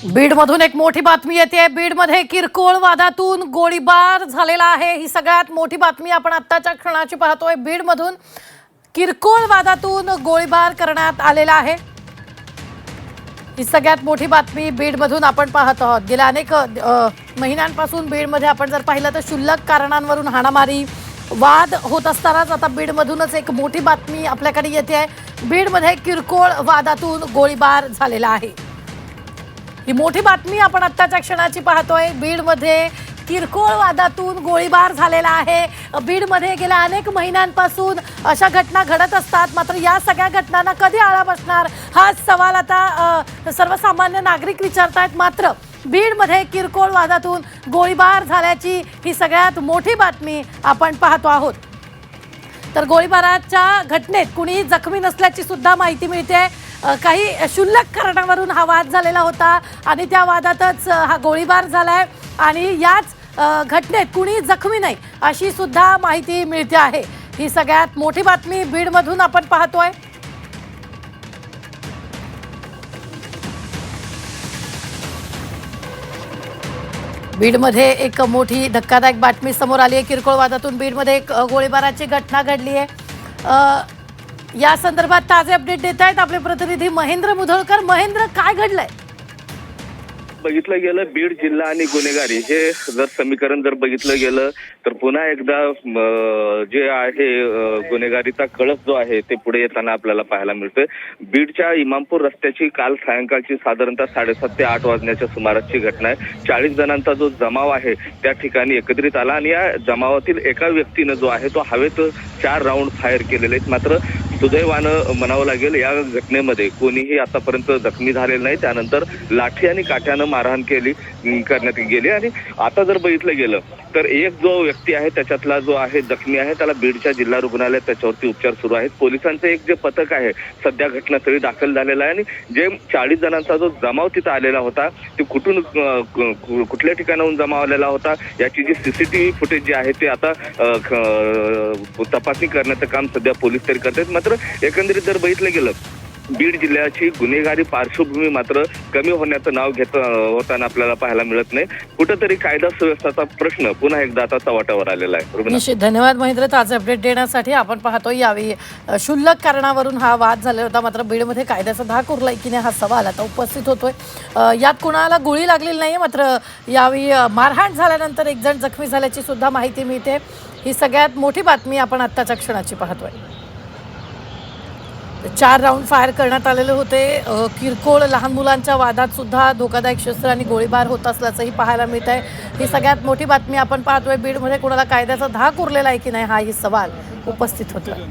बीडमधून एक मोठी बातमी येते। बीडमध्ये किरकोळ वादातून गोळीबार झालेला आहे। ही सगळ्यात मोठी बातमी आपण आत्ताच्या क्षणाची पाहतोय। बीडमधून किरकोळ वादातून गोळीबार करण्यात आलेला आहे। ही सगळ्यात मोठी बातमी बीडमधून आपण पाहत आहोत। गेल्या अनेक महिन्यांपासून बीडमध्ये आपण जर पाहिलं तर क्षुल्लक कारणांवरून हाणामारी वाद होत असतानाच आता बीडमधूनच एक मोठी बातमी आपल्याकडे येते आहे। बीडमध्ये किरकोळ वादातून गोळीबार झालेला आहे। ही मोठी बातमी आपण आत्ताच्या क्षणाची पाहतोय। बीडमध्ये किरकोळ वादातून गोळीबार झालेला आहे। बीडमध्ये गेल्या अनेक महिन्यांपासून अशा घटना घडत असतात, मात्र या सगळ्या घटनांना कधी आळा बसणार हा सवाल आता सर्वसामान्य नागरिक विचारतायत। मात्र बीडमध्ये किरकोळ वादातून गोळीबार झाल्याची ही सगळ्यात मोठी बातमी आपण पाहतो आहोत। तर गोळीबाराच्या घटनेत कुणी जखमी नसल्याची सुद्धा माहिती मिळते। काही क्षुल्लक कारणावरून हा वाद झालेला होता आणि त्या वादातच हा गोळीबार झालाय आणि याच घटनेत कुणी जखमी नाही अशी सुद्धा माहिती मिळते आहे। ही सगळ्यात मोठी बातमी बीडमधून आपण पाहतोय। बीडमध्ये एक मोठी धक्कादायक बातमी समोर आली आहे। किरकोळ वादातून बीडमध्ये एक गोळीबाराची घटना घडली आहे। या संदर्भात ताजे अपडेट देत आहेत आपले प्रतिनिधी महेंद्र मुधोळकर। महेंद्र, काय घडलंय? बघितलं गेलं बीड जिल्हा आणि गुन्हेगारी हे जर समीकरण जर बघितलं गेलं तर पुन्हा एकदा जे आहे गुन्हेगारीचा कळस जो आहे ते पुढे येताना आपल्याला पाहायला मिळतोय। बीडच्या इमामपूर रस्त्याची काल सायंकाळची साधारणतः 7:30 ते 8 वाजण्याच्या सुमारासची घटना आहे। 40 जणांचा जो जमाव आहे त्या ठिकाणी एकत्रित आला आणि या जमावातील एका व्यक्तीनं जो आहे तो हवेत 4 राऊंड फायर केलेले आहेत। मात्र सुदैवानं म्हणावं लागेल या घटनेमध्ये कोणीही आतापर्यंत जखमी झालेलं नाही। त्यानंतर लाठी आणि काठ्यानं मारहाण करण्यात गेली आणि आता जर बघितलं गेलं तर एक जो व्यक्ती आहे त्याच्यातला जो आहे जखमी आहे त्याला बीडच्या जिल्हा रुग्णालयात त्याच्यावरती उपचार सुरू आहेत। पोलिसांचं एक जे पथक आहे सध्या घटनास्थळी दाखल झालेलं आहे आणि जे 40 जणांचा जो जमाव तिथं आलेला होता ते कुठल्या ठिकाणाहून जमाव आलेला होता याची जी सीसीटीव्ही फुटेज जे आहे ते आता तपासणी करण्याचं काम सध्या पोलीस तरी करतात। मात्र एकंदरीत जर बघितलं गेलं बीड जिल्ह्याची गुन्हेगारी पार्श्वभूमी मात्र कमी होण्याचं नाव घेत होताना आपल्याला पाहायला मिळत नाही। कुठंतरी कायदा सुव्यवस्थेचा प्रश्न पुन्हा एकदा आता चव्हाट्यावर आलेला आहे। निश्चित धन्यवाद महेंद्र ताजे अपडेट देण्यासाठी। आपण पाहतो यावेळी क्षुल्लक कारणावरून हा वाद झाला होता, मात्र बीडमध्ये कायद्याचा धाक उरलाय की नाही हा सवाल आता उपस्थित होतोय। यात कुणाला गोळी लागलेली नाही, मात्र यावेळी मारहाण झाल्यानंतर एक जण जखमी झाल्याची सुद्धा माहिती मिळते। ही सगळ्यात मोठी बातमी आपण आत्ताच्या क्षणाची पाहतोय। 4 राऊंड फायर करण्यात आलेले होते। किरकोळ लहान मुलांच्या वादात सुद्धा धोकादायक शस्त्र आणि गोळीबार होत असल्याचंही पाहायला मिळत आहे। ही सगळ्यात मोठी बातमी आपण पाहतोय। बीडमध्ये कोणाला कायद्याचा धाक उरलेला आहे की नाही हाही सवाल उपस्थित होतोय।